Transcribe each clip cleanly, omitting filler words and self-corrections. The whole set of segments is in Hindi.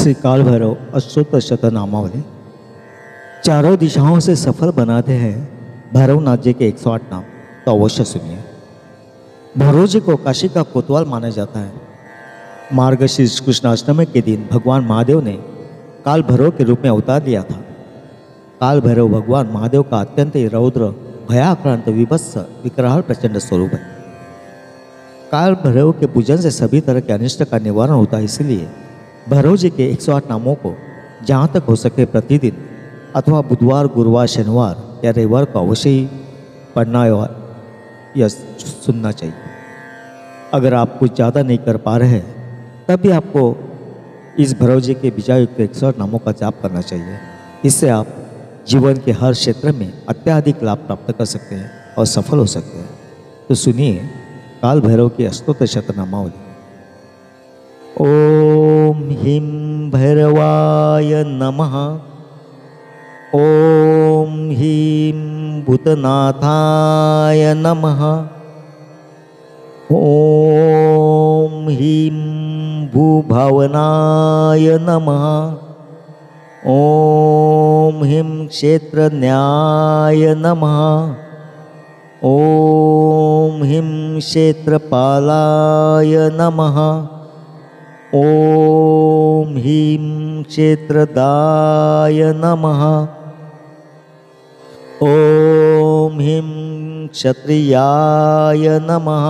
श्री काल भैरव अष्टोत्तर शतनामावली चारों दिशाओं से सफल बनाते हैं भैरवनाथ जी के 108 नाम, तो अवश्य सुनिए। भैरव जी को काशी का कोतवाल माना जाता है। मार्गशीर्ष कृष्णाष्टमी के दिन भगवान महादेव ने काल भैरव के रूप में अवतार लिया था। काल भैरव भगवान महादेव का अत्यंत ही रौद्र, भयाक्रांत, विभत्स, विकराल प्रचंड स्वरूप है। काल भैरव के पूजन से सभी तरह के अनिष्ट का निवारण होता है। इसलिए भैरव जी के 108 नामों को जहाँ तक हो सके प्रतिदिन अथवा बुधवार, गुरुवार, शनिवार या रविवार को अवश्य ही पढ़ना या सुनना चाहिए। अगर आप कुछ ज़्यादा नहीं कर पा रहे हैं तब भी आपको इस भैरव जी के बीजायुक्त 108 नामों का जाप करना चाहिए। इससे आप जीवन के हर क्षेत्र में अत्याधिक लाभ प्राप्त कर सकते हैं और सफल हो सकते हैं। तो सुनिए काल भैरव की अष्टोत्तर शतनामावली। ओम ह्रीं भैरवाय नमः। ओम ह्रीं भूतनाथाय नमः। ओम ह्रीं भूभावनाय नमः। ओम ह्रीं क्षेत्रज्ञाय नमः। ओम ह्रीं क्षेत्रपालाय नमः। ओम ह्रीं क्षेत्रदाय नमः। ओम ह्रीं क्षत्रियाय नमः।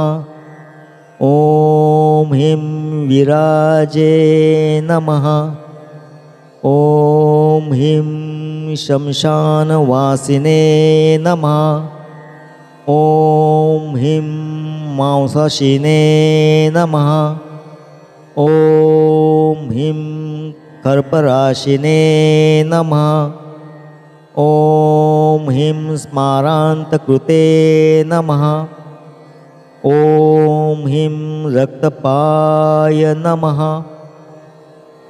ओम ह्रीं विराजे नमः। ओम ह्रीं शमशानवासिने नमः। ओम ह्रीं मांसाशिने नमः। ओम ह्रीं खर्पराशिने नमः। ओम ह्रीं स्मारान्तकृते नमः। ओम ह्रीं रक्तपाय नमः।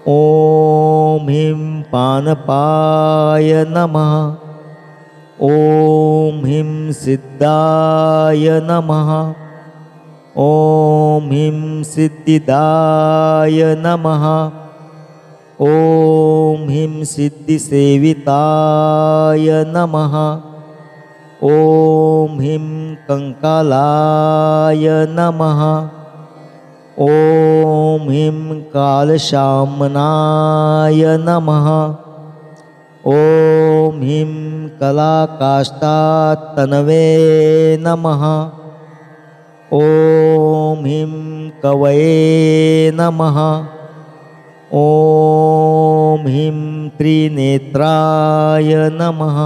ओम ह्रीं पानपाय नमः। ओम ह्रीं सिद्धाय नमः। ओम ह्रीं सिद्धिदाय नमः। ओम ह्रीं सिद्धिसेविताय नमः। ओम ह्रीं कंकालाय नमः। ओम ह्रीं कालशामनाय नमः। ओम ह्रीं कलाकाष्ठातनवे नमः। ओम ह्रीं कवये नमः। ओम ह्रीं त्रिनेत्राय नमः।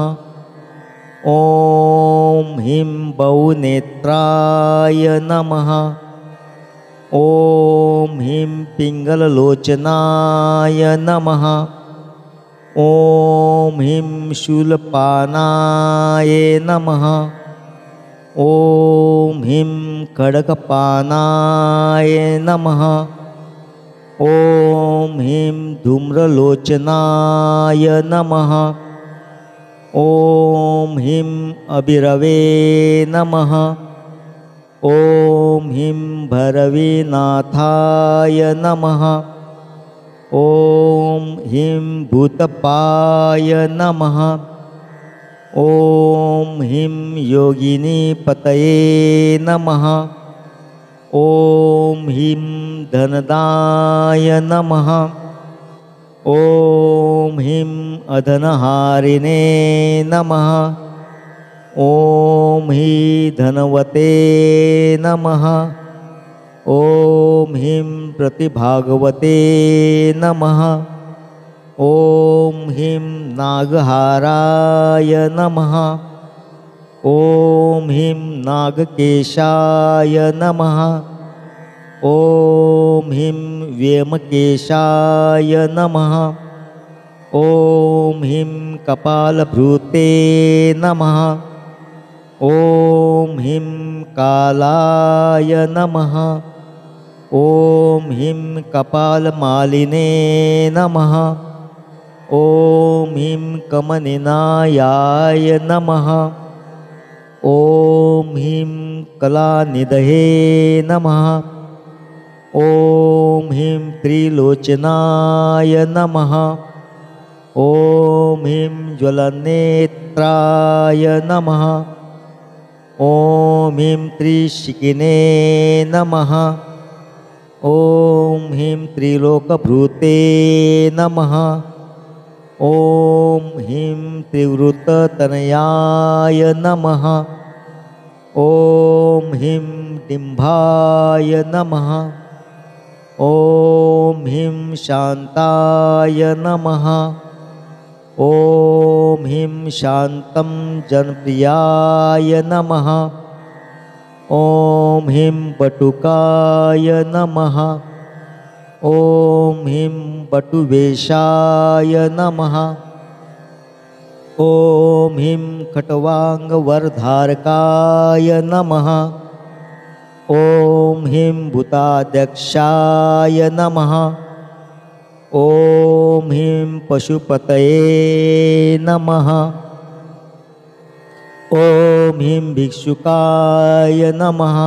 ओम ह्रीं बहुनेत्राय नमः। ओम ह्रीं पिंगललोचनाय नमः। ओम ह्रीं शूलपानाय नमः। ओम ह्रीं खड्गपानाय नमः। ओम ह्रीं धूम्रलोचनाय नमः। ओम ह्रीं अभिरवे नमः। ओम ह्रीं भैरवीनाथाय नमः। ओम ह्रीं भूतपाय नमः। ओम ह्रीं योगिनीपतये नमः। ओम ह्रीं धनदाय नमः। ओम ह्रीं अधनहारिणे नमः। ओम ह्रीं धनवते नमः। ओम ह्रीं प्रतिभागवते नमः। ओम ह्रीं नागहाराय नमः। ओम ह्रीं नागकेशाय नमः। ओम ह्रीं व्योमकेशाय नमः। ओम ह्रीं कपालभृते नमः। ओम ह्रीं कालाय नमः। ओम ह्रीं कपालमालिने नमः। ओम ह्रीं कमनिनायाय नमः। ओम ह्रीं कलानिधये नमः। ॐ ह्रीं त्रिलोचनाय नमः। ॐ ह्रीं ज्वलनेत्राय नमः। ॐ ह्रीं त्रिशिखिने नमः। ॐ ह्रीं त्रिलोकभृते नमः। ॐ ह्रीं त्रिवृततनयाय नमः। ॐ ह्रीं डिम्भाय नमः। ॐ ह्रीं शान्ताय नमः। ॐ ह्रीं शान्तं जनप्रियाय नमः। ॐ ह्रीं बटुकाय नमः। ॐ ह्रीं बटुवेशाय नमः। ॐ ह्रीं खट्वाङ्गवरधारकाय नमः। ॐ ह्रीं भूताध्यक्षाय नमः। ॐ ह्रीं पशुपतये नमः। ॐ ह्रीं भिक्षुकाय नमः।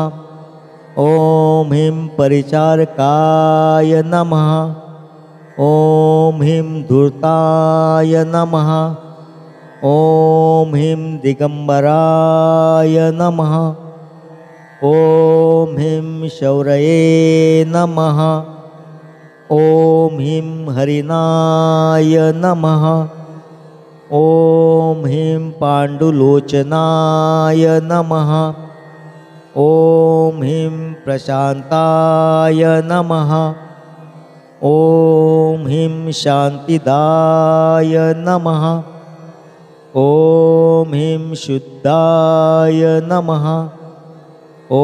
ॐ ह्रीं परिचारकाय नमः। ॐ ह्रीं धूर्ताय नमः। ॐ ह्रीं दिगम्बराय नमः। ॐ ह्रीं शौरये नमः। ॐ ह्रीं हरिणाय नमः। ॐ ह्रीं पाण्डुलोचनाय नमः। ॐ ह्रीं प्रशान्ताय नमः। ॐ ह्रीं शान्तिदाय नमः। ॐ ह्रीं शुद्धाय नमः। ॐ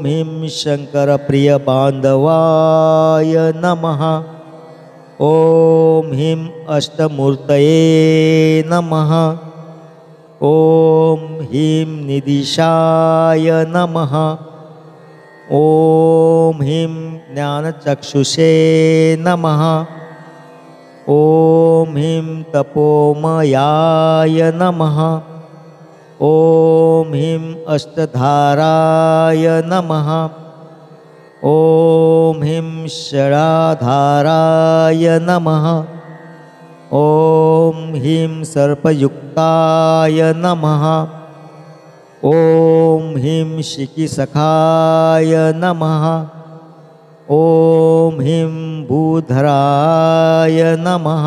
ह्रीं शङ्करप्रियबान्धवाय नमः। ॐ ह्रीं अष्टमूर्तये नमः। ॐ ह्रीं निदिशाय नमः। ॐ ह्रीं ज्ञानचक्षुषे नमः। ॐ ह्रीं तपोमयाय नमः। ॐ ह्रीं अष्टधाराय नमः। ॐ ह्रीं षडाधाराय नमः। ॐ ह्रीं सर्पयुक्ताय नमः। ॐ ह्रीं शिखिसखाय नमः। ॐ ह्रीं भूधराय नमः।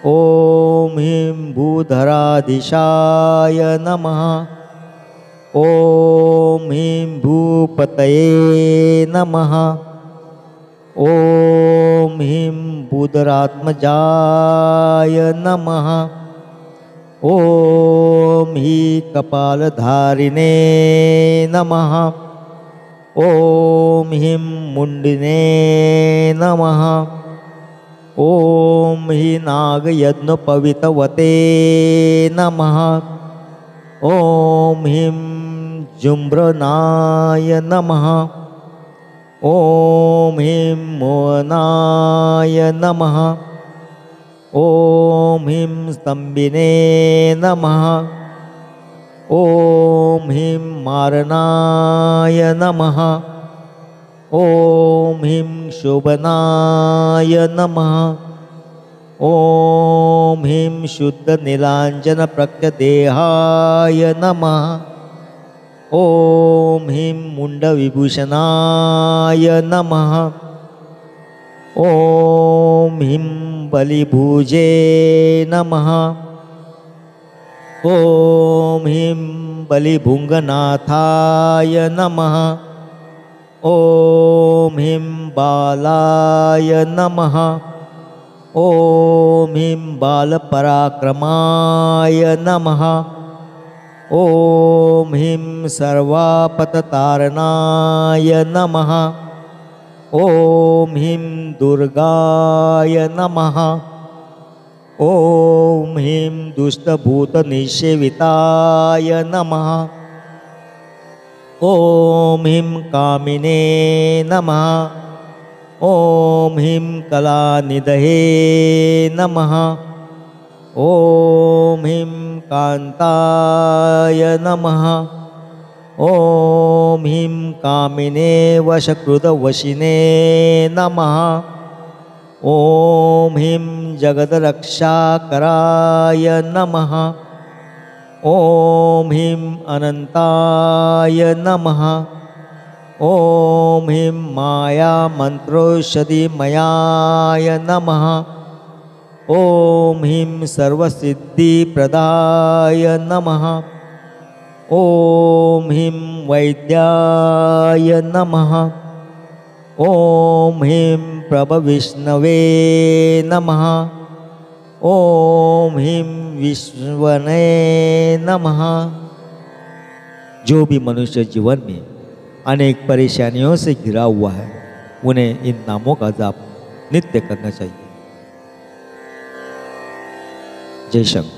ॐ ह्रीं भूधराधीशाय नमः। ॐ ह्रीं भूपतये नमः। ॐ ह्रीं बुधरात्मजाय नमः। ॐ ह्रीं कपालधारिणे नमः। ॐ ह्रीं मुण्डिने नमः। ॐ ह्रीं नागयज्ञोपवीतवते नमः। ॐ ह्रीं जुम्रनाय नमः। ॐ ह्रीं मोहनाय नमः। ॐ ह्रीं स्तम्भिने नमः। ॐ ह्रीं मारणाय नमः। ॐ ह्रीं शोभनाय नमः। ॐ ह्रीं शुद्धनीलाञ्जनप्रत्यदेहाय नमः। ॐ ह्रीं मुण्डविभूषणाय नमः। ॐ ह्रीं बलिभुजे नमः। ॐ ह्रीं बलिभुङ्गनाथाय नमः। ॐ ह्रीं बालाय नमः। ॐ ह्रीं बालपराक्रमाय नमः। ॐ ह्रीं सर्वापततारणाय नमः। ॐ ह्रीं दुर्गाय नमः। ॐ ह्रीं दुष्टभूतनिषेविताय नमः। ॐ ह्रीं कामिने नमः। ॐ ह्रीं कलानिधये नमः। ॐ ह्रीं कान्ताय नमः। ओम ह्रीं कामिने वशकृतवशिने नमः। ओम ह्रीं जगद्रक्षाकराय नमः। ओम ह्रीं अनंताय नमः। ओम ह्रीं मायामन्त्रौषधिमयाय नमः। ओम ह्रीं सर्वसिद्धिप्रदाय नमः। ओम ह्रीं वैद्याय नमः। ओम ह्रीं प्रभविष्णवे नमः। ओम ह्रीं विष्णवे नमः। जो भी मनुष्य जीवन में अनेक परेशानियों से घिरा हुआ है, उन्हें इन नामों का जाप नित्य करना चाहिए। जय शंकर।